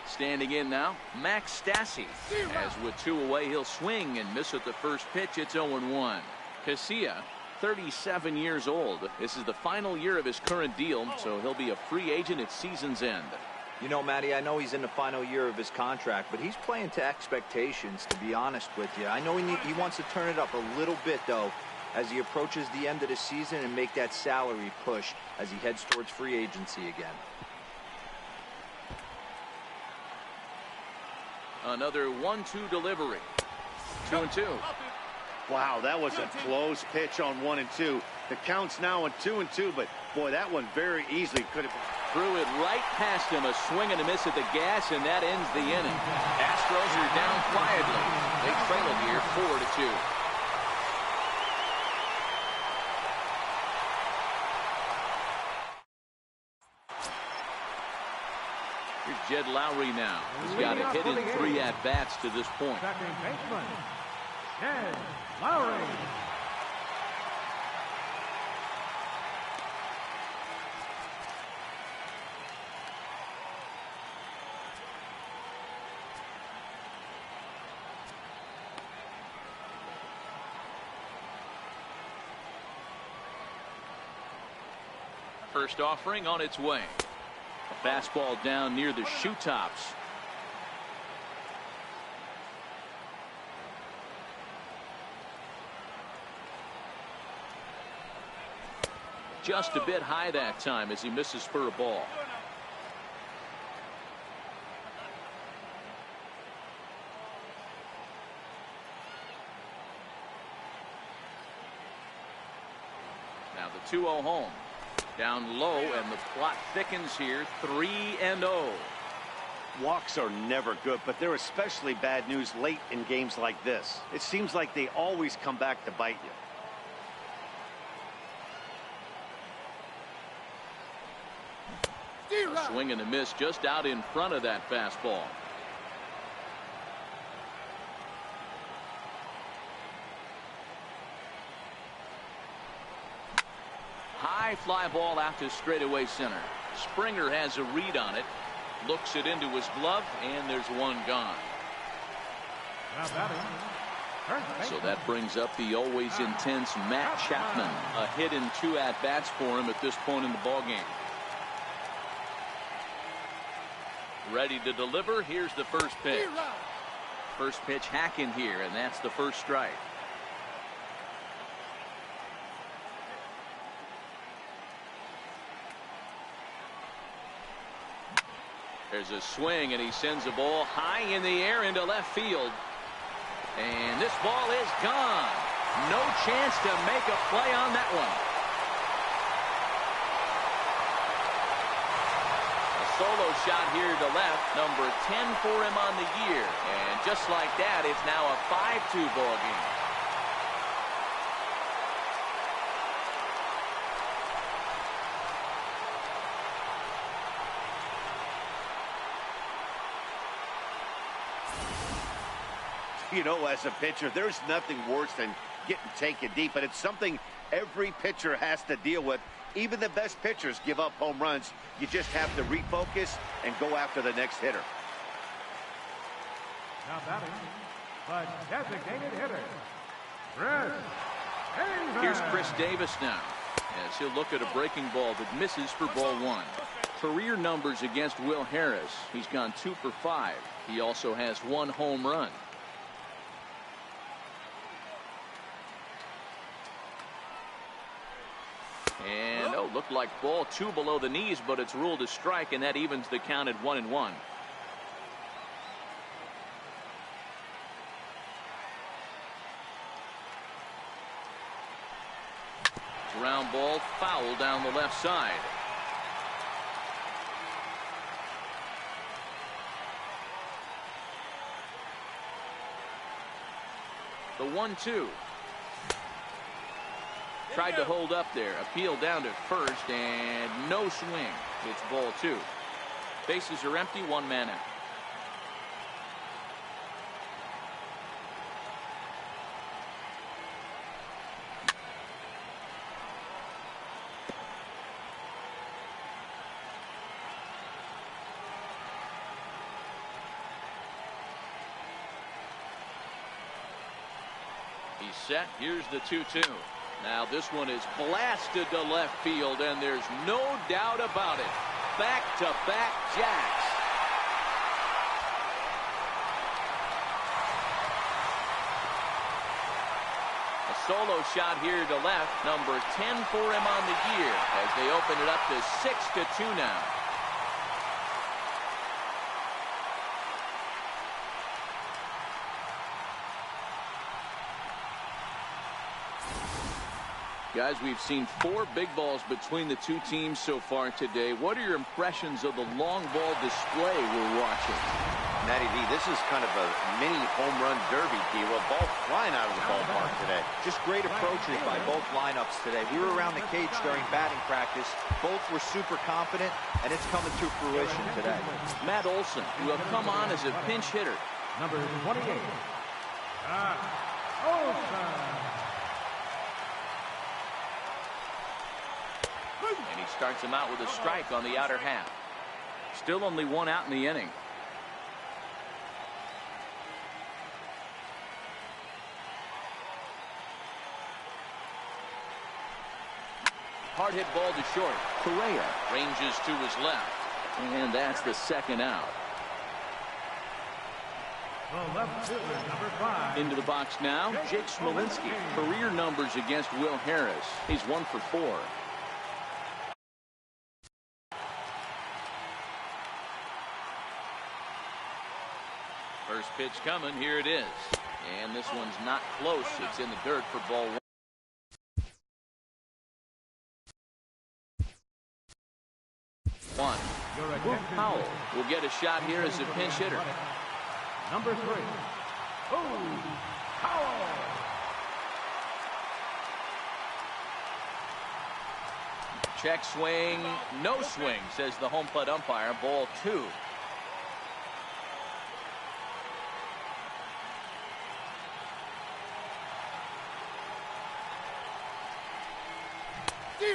Standing in now, Max Stassi. As with 2 away, he'll swing and miss at the first pitch. It's 0-1. Casilla, 37 years old. This is the final year of his current deal, so he'll be a free agent at season's end. You know, Matty, I know he's in the final year of his contract, but he's playing to expectations, to be honest with you. I know he wants to turn it up a little bit, though, as he approaches the end of the season and make that salary push as he heads towards free agency again. Another 1-2 delivery. 2-2. Wow, that was a close pitch on 1 and 2. The count's now on 2 and 2, but boy, that one very easily could have been. Threw it right past him, a swing and a miss at the gas, and that ends the inning. Astros are down quietly. They trail it here 4-2. Here's Jed Lowry now. He's got a hit in 3 at-bats to this point. second baseman, Jed Lowry. First offering on its way. A fastball down near the shoe tops. Just a bit high that time as he misses for a ball. Now the 2-0 home. Down low, and the plot thickens here. 3-0. Walks are never good, but they're especially bad news late in games like this. It seems like they always come back to bite you. A swing and a miss just out in front of that fastball. High fly ball out to straightaway center. Springer has a read on it. Looks it into his glove, and there's one gone. Now batting, So that brings up the always intense Matt Chapman. A hit in 2 at-bats for him at this point in the ballgame. Ready to deliver. Here's the first pitch. First pitch hacking here, and that's the first strike. There's a swing, and he sends a ball high in the air into left field. And this ball is gone. No chance to make a play on that one. A solo shot here to left, number 10 for him on the year. And just like that, it's now a 5-2 ball game. You know, as a pitcher, there's nothing worse than getting taken deep, but it's something every pitcher has to deal with. Even the best pitchers give up home runs. You just have to refocus and go after the next hitter. Now batting, the designated hitter, Chris Davis. Here's Chris Davis now, as he'll look at a breaking ball that misses for ball one. Career numbers against Will Harris. He's gone 2 for 5. He also has 1 home run. And looked like ball 2 below the knees, but it's ruled a strike, and that evens the count at 1-1. Ground ball, foul down the left side. The 1-2. Tried to hold up there. Appeal down to first, and no swing. It's ball 2. Bases are empty. 1 man out. He's set. Here's the 2-2. Now this one is blasted to left field, and there's no doubt about it. Back-to-back jacks. A solo shot here to left, number 10 for him on the year, as they open it up to 6-2 now. Guys, we've seen 4 big balls between the 2 teams so far today. What are your impressions of the long ball display we're watching? Matty V, this is kind of a mini home run derby, D-Will. Ball flying out of the ballpark today. Just great approaches by both lineups today. We were around the cage during batting practice. Both were super confident, and it's coming to fruition today. Matt Olson, who have come on as a pinch hitter. Number 28, Olson. And he starts him out with a strike on the outer half. Still only 1 out in the inning. Hard hit ball to short. Correa ranges to his left. And that's the 2nd out. The left fielder, number 5. Into the box now, Jake Smolinski. Career numbers against Will Harris. He's 1 for 4. First pitch coming. Here it is. And this one's not close. It's in the dirt for ball 1. Will Powell will get a shot here as a pinch hitter. Number 3, Powell. Check swing. No swing, says the home plate umpire. Ball 2.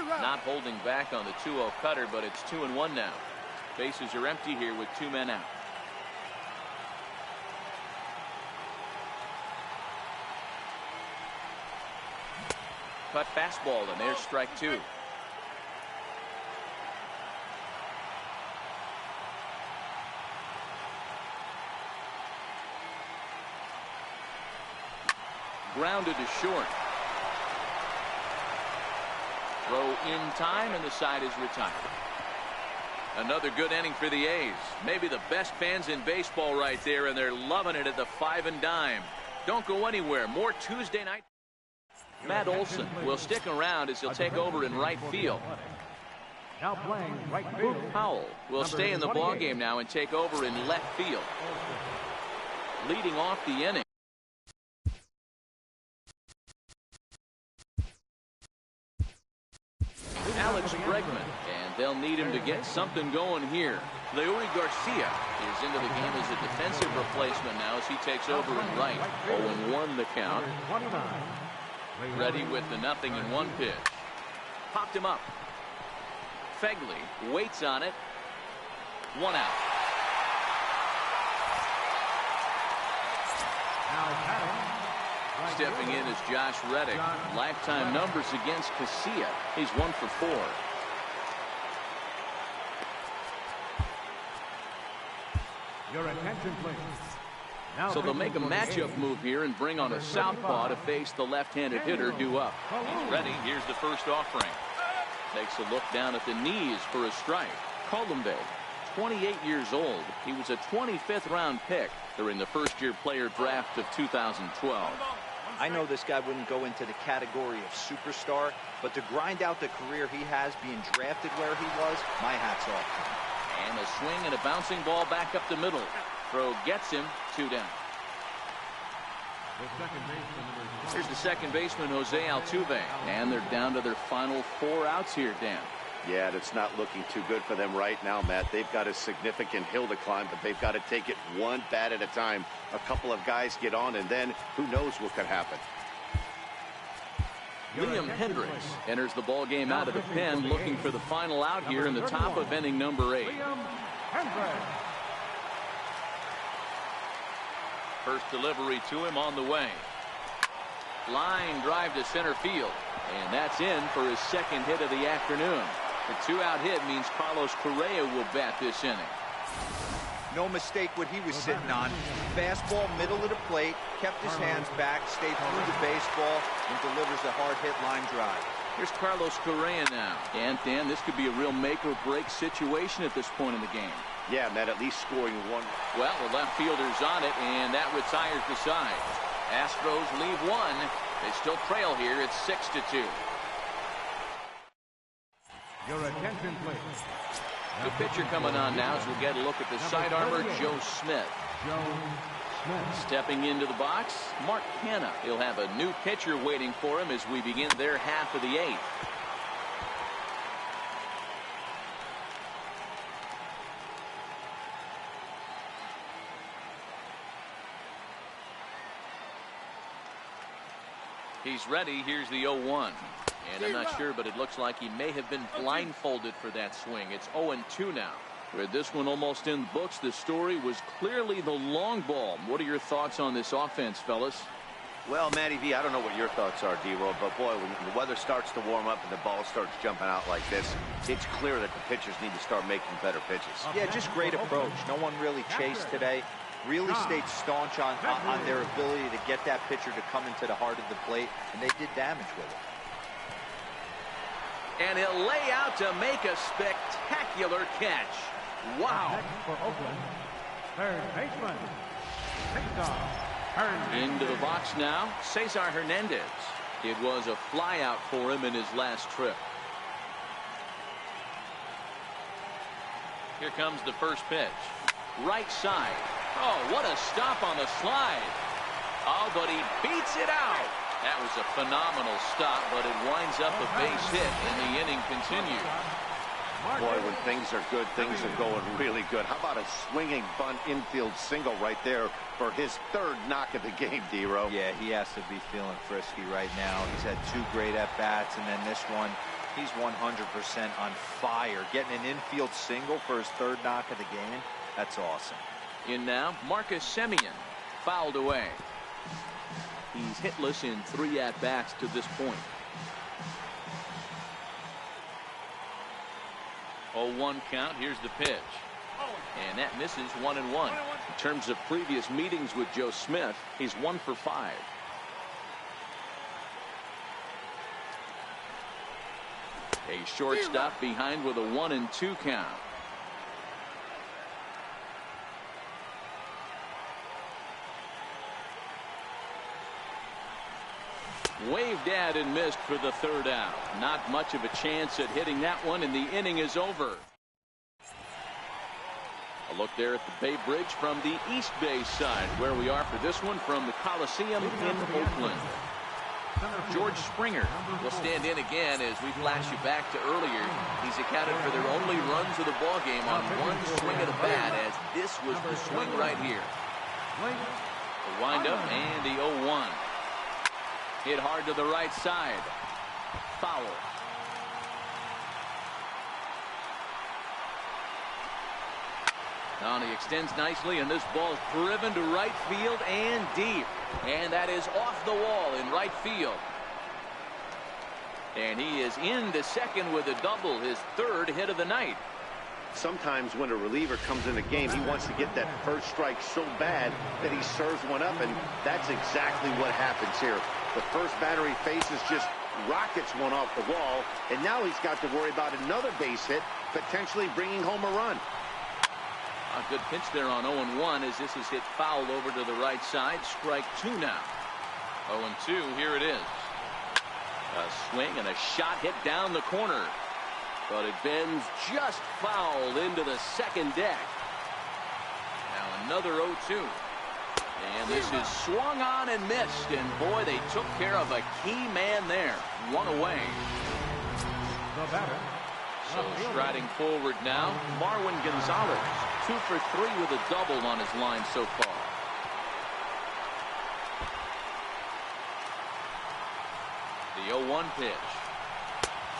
Not holding back on the 2-0 cutter, but it's 2-1 now. Bases are empty here with 2 men out. Cut fastball, and there's strike 2. grounded to short. Throw in time, and the side is retired. Another good inning for the A's. Maybe the best fans in baseball right there, and they're loving it at the 5 and dime. Don't go anywhere. More Tuesday night. Matt Olson will stick around as he'll take over in right field. Now playing right field. Powell will stay in the ballgame now and take over in left field. Leading off the inning. Alex Bregman, and they'll need him to get something going here. Lowe Garcia is into the game as a defensive replacement now as he takes over in right. 0-1 the count. Ready with the 0-1 pitch. Popped him up. Fegley waits on it. 1 out. Stepping in is Josh Reddick. Lifetime numbers against Casilla. He's 1 for 4. Your attention, please. So they'll make a matchup move here and bring on a southpaw to face the left-handed hitter due up. He's ready. Here's the first offering. Takes a look down at the knees for a strike. Colombe, 28 years old. He was a 25th round pick during the first-year player draft of 2012. I know this guy wouldn't go into the category of superstar, but to grind out the career he has being drafted where he was, my hat's off to him. And a swing and a bouncing ball back up the middle. Throw gets him. 2 down. Here's the second baseman, Jose Altuve. And they're down to their final 4 outs here, Dan. Yeah, it's not looking too good for them right now, Matt. They've got a significant hill to climb, but they've got to take it one bat at a time. A couple of guys get on, and then who knows what could happen. Liam Hendricks enters the ball game out of the pen, looking for the final out here in the top of inning number 8. First delivery to him on the way. Line drive to center field, and that's in for his second hit of the afternoon. The 2-out hit means Carlos Correa will bat this inning. No mistake what he was sitting on. Fastball, middle of the plate, kept his hands back, stayed through the baseball, and delivers a hard hit line drive. Here's Carlos Correa now. And Dan, this could be a real make or break situation at this point in the game. Yeah, Matt, at least scoring 1. Well, the left fielder's on it, and that retires the side. Astros leave 1. They still trail here. It's 6-2. Your attention, please. The pitcher coming on now as we'll get a look at the side armor, Joe Smith. Stepping into the box, Mark Hanna. He'll have a new pitcher waiting for him as we begin their half of the 8th. He's ready. Here's the 0-1. And I'm not sure, but it looks like he may have been blindfolded for that swing. It's 0-2 now. With this one almost in the books, the story was clearly the long ball. What are your thoughts on this offense, fellas? Well, Matty V, I don't know what your thoughts are, D-Roll, but boy, when the weather starts to warm up and the ball starts jumping out like this, it's clear that the pitchers need to start making better pitches. Yeah, just great approach. No one really chased today. Really stayed staunch on their ability to get that pitcher to come into the heart of the plate, and they did damage with it. And he'll lay out to make a spectacular catch. Wow. Next for Oakland, third baseman, Into the box now, Cesar Hernandez. It was a fly out for him in his last trip. Here comes the first pitch. Right side. Oh, what a stop on the slide. Oh, but he beats it out. That was a phenomenal stop, but it winds up a base hit, and the inning continues. Boy, when things are good, things are going really good. How about a swinging bunt infield single right there for his 3rd knock of the game, D-Row? Yeah, he has to be feeling frisky right now. He's had 2 great at-bats, and then this one, he's 100% on fire. Getting an infield single for his 3rd knock of the game, that's awesome. In now, Marcus Semien, fouled away. He's hitless in 3 at-bats to this point. 0-1 count. Here's the pitch. And that misses 1-1. In terms of previous meetings with Joe Smith, he's 1 for 5. A shortstop behind with a 1-2 count. Waved at and missed for the third out. Not much of a chance at hitting that one, and the inning is over. A look there at the Bay Bridge from the East Bay side, where we are for this one from the Coliseum in Oakland. George Springer will stand in again as we flash you back to earlier. He's accounted for their only runs of the ball game on one swing of the bat, as this was the swing right here. The windup and the 0-1. Hit hard to the right side. Foul. Now he extends nicely, and this ball is driven to right field and deep. And that is off the wall in right field. And he is into second with a double, his third hit of the night. Sometimes when a reliever comes in the game, he wants to get that first strike so bad that he serves one up, and that's exactly what happens here. The first batter he faces just rockets one off the wall, and now he's got to worry about another base hit, potentially bringing home a run. A good pitch there on 0-1 as this is hit foul over to the right side. Strike two now. 0-2, here it is. A swing and a shot hit down the corner. But it bends just foul into the second deck. Now another 0-2. And this is swung on and missed. And boy, they took care of a key man there. One away. The batter. So striding forward now, Marwin Gonzalez. 2 for 3 with a double on his line so far. The 0-1 pitch.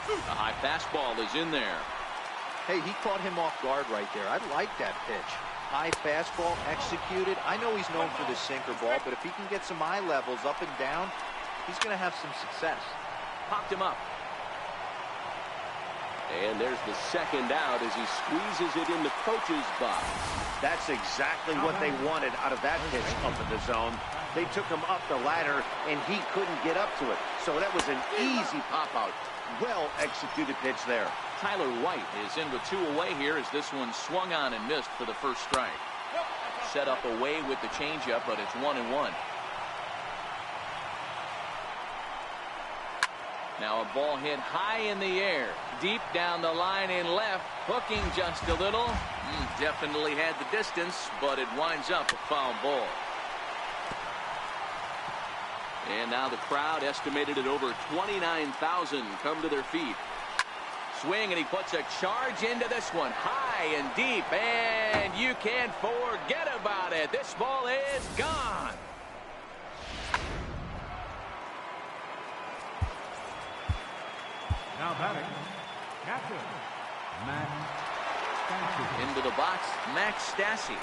A high fastball is in there. Hey, he caught him off guard right there. I like that pitch. High fastball executed. I know he's known for the sinker ball, but if he can get some eye levels up and down, he's going to have some success. Popped him up. And there's the second out as he squeezes it in the coach's box. That's exactly what they wanted out of that pitch up in the zone. They took him up the ladder, and he couldn't get up to it. So that was an easy pop-out. Well-executed pitch there. Tyler White is in with 2 away here as this one swung on and missed for the first strike. Set up away with the changeup, but it's 1-1. Now a ball hit high in the air, deep down the line in left, hooking just a little. Definitely had the distance, but it winds up a foul ball. And now the crowd, estimated at over 29,000, come to their feet. Swing, and he puts a charge into this one, high and deep, and you can't forget about it. This ball is gone. Now batting, catcher, Max Stassi. Into the box, Max Stassi.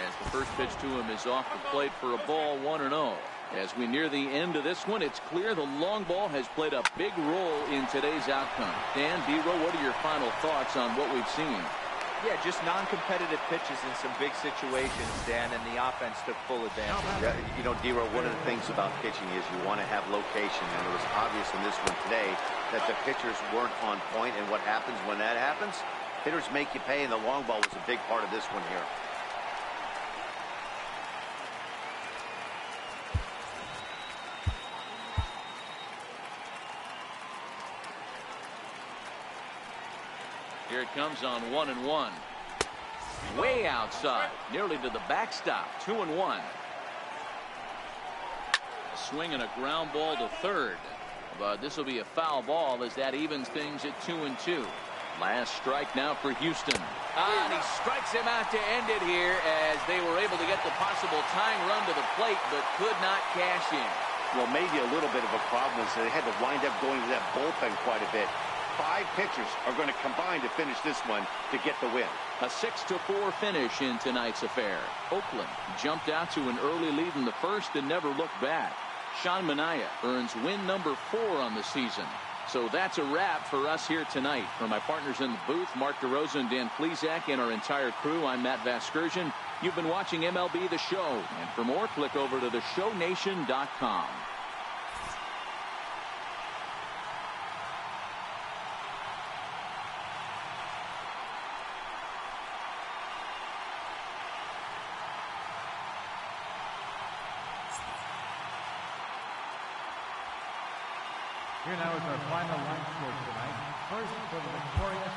As the first pitch to him is off the plate for a ball, 1-0. As we near the end of this one, it's clear the long ball has played a big role in today's outcome. Dan, D-Row, what are your final thoughts on what we've seen? Yeah, just non-competitive pitches in some big situations, Dan, and the offense took full advantage. Yeah, you know, D-Row, one of the things about pitching is you want to have location, and it was obvious in this one today that the pitchers weren't on point, and what happens when that happens? Hitters make you pay, and the long ball was a big part of this one here. Here it comes on 1-1. Way outside, nearly to the backstop. 2-1. A swing and a ground ball to third. But this will be a foul ball as that evens things at 2-2. Last strike now for Houston. And he strikes him out to end it here as they were able to get the possible tying run to the plate but could not cash in. Well, maybe a little bit of a problem is they had to wind up going to that bullpen quite a bit. 5 pitchers are going to combine to finish this one to get the win. A 6-4 finish in tonight's affair. Oakland jumped out to an early lead in the first and never looked back. Sean Manaea earns win number 4 on the season. So that's a wrap for us here tonight. For my partners in the booth, Mark DeRosa and Dan Plesac, and our entire crew, I'm Matt Vasgersian. You've been watching MLB The Show. And for more, click over to theshownation.com. Here now is our final line score tonight. First for the victorious